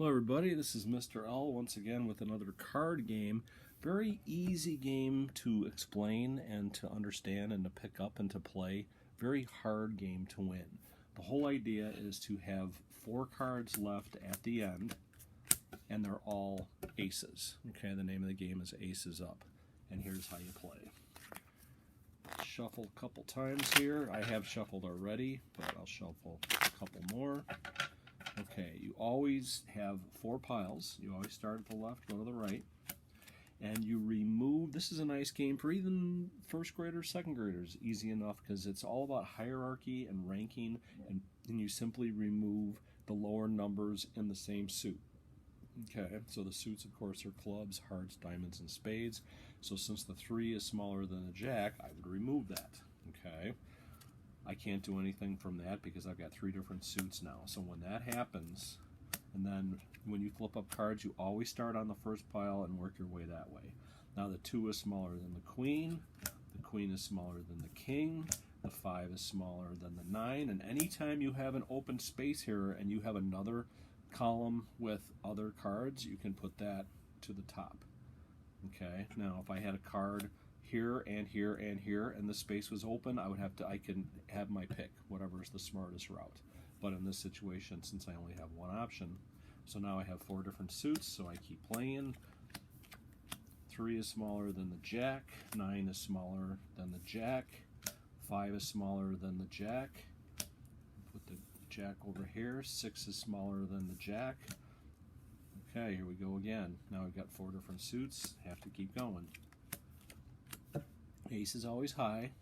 Hello everybody, this is Mr. L once again with another card game. Very easy game to explain and to understand and to pick up and to play. Very hard game to win. The whole idea is to have 4 cards left at the end and they're all aces. Okay, the name of the game is Aces Up. And here's how you play. Shuffle a couple times here. I have shuffled already, but I'll shuffle a couple more. Okay, you always have 4 piles. You always start at the left, go to the right. And you remove, this is a nice game for even first graders, second graders. Easy enough because it's all about hierarchy and ranking, and you simply remove the lower numbers in the same suit. Okay, so the suits, of course, are clubs, hearts, diamonds, and spades. So since the 3 is smaller than the jack, I would remove that. Okay. I can't do anything from that because I've got 3 different suits now. So when that happens, and then when you flip up cards, you always start on the first pile and work your way that way. Now the 2 is smaller than the queen is smaller than the king, the 5 is smaller than the 9, and anytime you have an open space here and you have another column with other cards, you can put that to the top. Okay, now if I had a card here and here and here and the space was open, I can have my pick, whatever is the smartest route. But in this situation, since I only have one option, so now I have 4 different suits, so I keep playing. 3 is smaller than the jack, 9 is smaller than the jack, 5 is smaller than the jack, put the jack over here, 6 is smaller than the jack. Okay, here we go again. Now I've got 4 different suits, have to keep going. Ace is always high,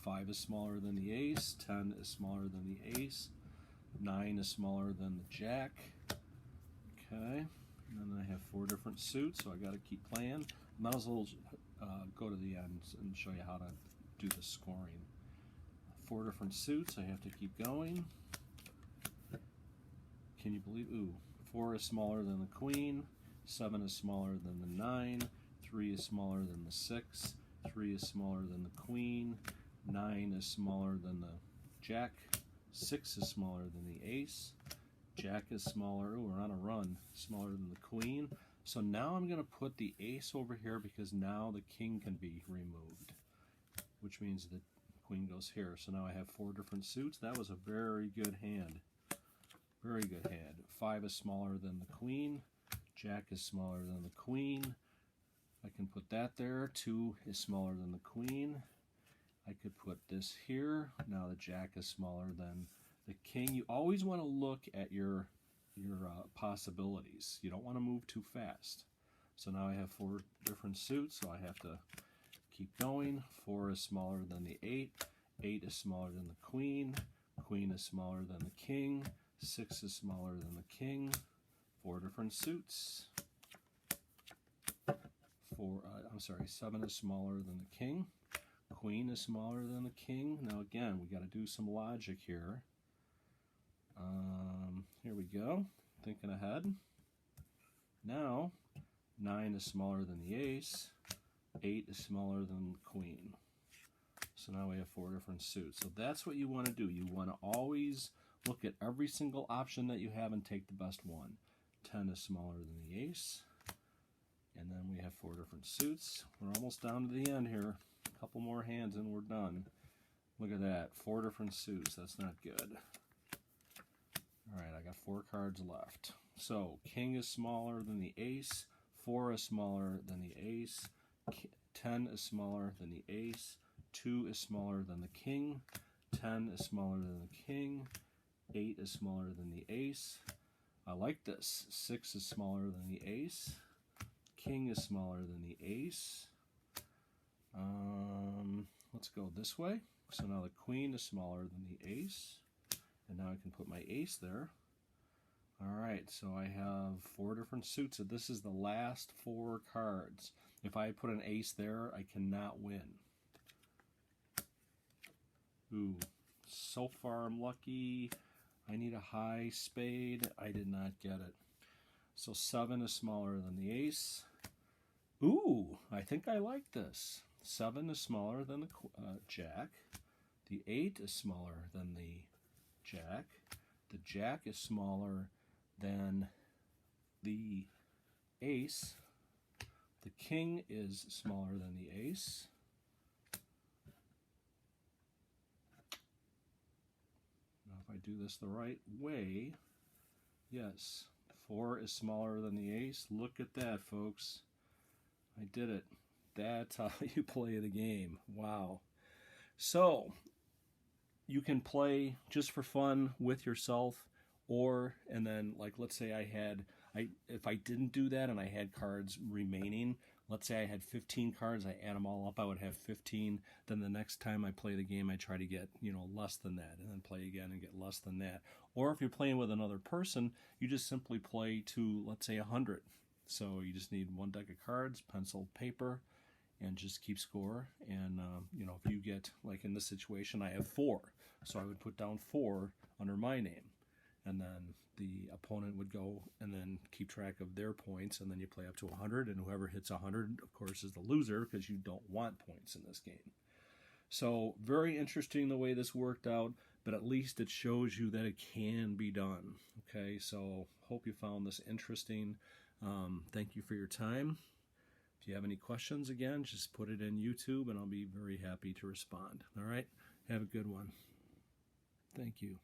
5 is smaller than the ace, 10 is smaller than the ace, 9 is smaller than the jack. Okay, and then I have 4 different suits, so I got to keep playing. Might as well go to the end and show you how to do the scoring. 4 different suits, I have to keep going. Can you believe, 4 is smaller than the queen, 7 is smaller than the 9, 3 is smaller than the 6, 3 is smaller than the queen, 9 is smaller than the jack, 6 is smaller than the ace, jack is smaller, we're on a run, smaller than the queen. So now I'm going to put the ace over here because now the king can be removed, which means the queen goes here. So now I have 4 different suits. That was a very good hand. Very good hand. 5 is smaller than the queen, jack is smaller than the queen. I can put that there. 2 is smaller than the queen. I could put this here. Now the jack is smaller than the king. You always want to look at your possibilities. You don't want to move too fast. So now I have 4 different suits, so I have to keep going. 4 is smaller than the 8. 8 is smaller than the queen. Queen is smaller than the king. 6 is smaller than the king. 4 different suits. 7 is smaller than the king. Queen is smaller than the king. Now again, we got to do some logic here. Here we go. Thinking ahead. Now, 9 is smaller than the ace. 8 is smaller than the queen. So now we have 4 different suits. So that's what you want to do. You want to always look at every single option that you have and take the best one. 10 is smaller than the ace. And then we have 4 different suits. We're almost down to the end here. A couple more hands and we're done. Look at that. 4 different suits. That's not good. Alright, I got 4 cards left. So, king is smaller than the ace. 4 is smaller than the ace. 10 is smaller than the ace. 2 is smaller than the king. 10 is smaller than the king. 8 is smaller than the ace. I like this. 6 is smaller than the ace. King is smaller than the ace. Let's go this way. So now the queen is smaller than the ace. And now I can put my ace there. Alright, so I have 4 different suits. So this is the last 4 cards. If I put an ace there, I cannot win. So far I'm lucky. I need a high spade. I did not get it. So 7 is smaller than the ace. I think I like this. 7 is smaller than the jack. The 8 is smaller than the jack. The jack is smaller than the ace. The king is smaller than the ace. Now if I do this the right way, yes, 4 is smaller than the ace. Look at that, folks. I did it. That's how you play the game. Wow. So, you can play just for fun with yourself, or, and then, like, let's say if I didn't do that and I had cards remaining, let's say I had 15 cards, I add them all up, I would have 15. Then the next time I play the game, I try to get, less than that, and then play again and get less than that. Or if you're playing with another person, you just simply play to, let's say, 100. So you just need one deck of cards, pencil, paper, and just keep score. And, if you get, like in this situation, I have 4. So I would put down 4 under my name. And then the opponent would go and then keep track of their points, and then you play up to 100, and whoever hits 100, of course, is the loser, because you don't want points in this game. So very interesting the way this worked out, but at least it shows you that it can be done. Okay, so hope you found this interesting. Thank you for your time. If you have any questions, again, just put it in YouTube, and I'll be very happy to respond. All right? Have a good one. Thank you.